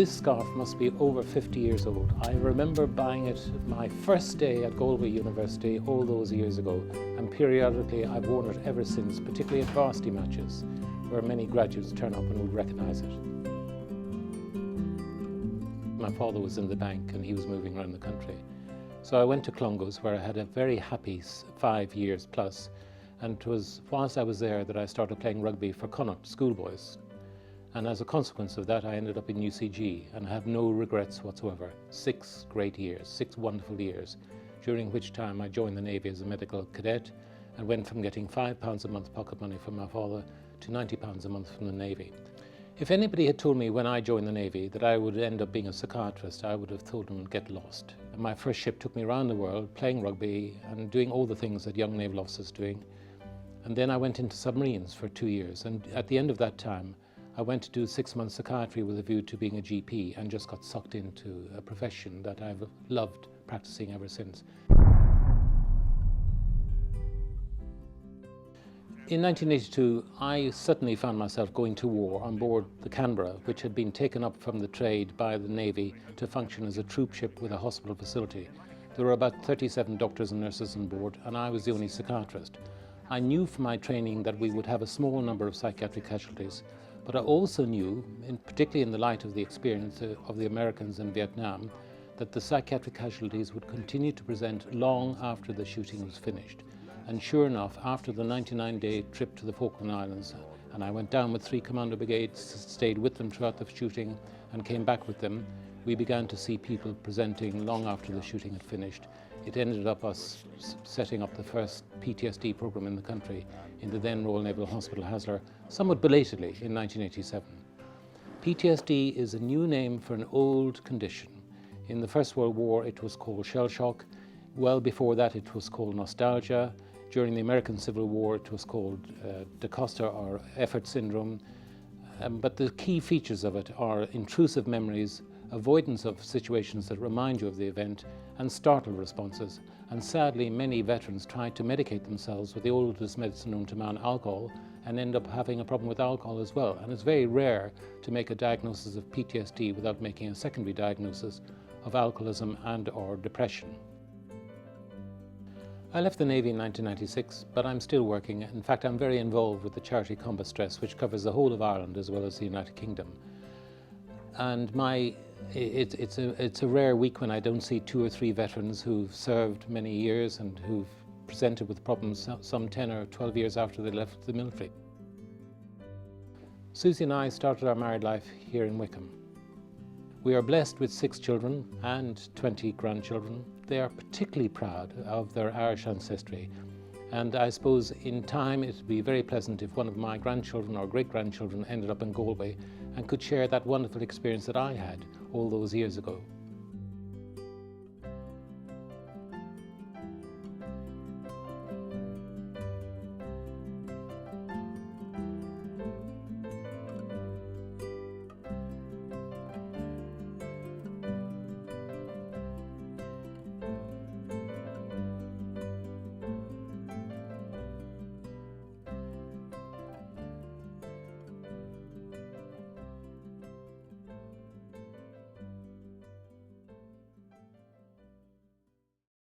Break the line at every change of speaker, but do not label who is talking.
This scarf must be over 50 years old. I remember buying it my first day at Galway University all those years ago, and periodically I've worn it ever since, particularly at varsity matches, where many graduates turn up and would recognise it. My father was in the bank and he was moving around the country. So I went to Clongowes, where I had a very happy 5 years plus, and it was whilst I was there that I started playing rugby for Connacht schoolboys. And as a consequence of that, I ended up in UCG, and I have no regrets whatsoever. 6 great years, 6 wonderful years, during which time I joined the Navy as a medical cadet and went from getting £5 a month pocket money from my father to £90 a month from the Navy. If anybody had told me when I joined the Navy that I would end up being a psychiatrist, I would have told them get lost. And my first ship took me around the world playing rugby and doing all the things that young naval officers are doing. And then I went into submarines for 2 years, and at the end of that time I went to do 6 months psychiatry with a view to being a GP, and just got sucked into a profession that I've loved practicing ever since. In 1982, I suddenly found myself going to war on board the Canberra, which had been taken up from the trade by the Navy to function as a troop ship with a hospital facility. There were about 37 doctors and nurses on board, and I was the only psychiatrist. I knew from my training that we would have a small number of psychiatric casualties, but I also knew, particularly in the light of the experience of the Americans in Vietnam, that the psychiatric casualties would continue to present long after the shooting was finished. And sure enough, after the 99-day trip to the Falkland Islands, and I went down with 3 commando brigades, stayed with them throughout the shooting and came back with them, we began to see people presenting long after the shooting had finished. It ended up us setting up the first PTSD program in the country in the then Royal Naval Hospital, Haslar, somewhat belatedly in 1987. PTSD is a new name for an old condition. In the First World War it was called shell shock. Well before that it was called nostalgia. During the American Civil War it was called Da Costa or effort syndrome. But the key features of it are intrusive memories, avoidance of situations that remind you of the event, and startle responses. And sadly, many veterans try to medicate themselves with the oldest medicine known to man, alcohol, and end up having a problem with alcohol as well. And it's very rare to make a diagnosis of PTSD without making a secondary diagnosis of alcoholism and or depression. I left the Navy in 1996, but I'm still working. In fact, I'm very involved with the charity Combat Stress, which covers the whole of Ireland as well as the United Kingdom. And it's a rare week when I don't see 2 or 3 veterans who've served many years and who've presented with problems some 10 or 12 years after they left the military. Susie and I started our married life here in Wickham. We are blessed with 6 children and 20 grandchildren. They are particularly proud of their Irish ancestry. And I suppose in time it would be very pleasant if one of my grandchildren or great-grandchildren ended up in Galway and could share that wonderful experience that I had all those years ago.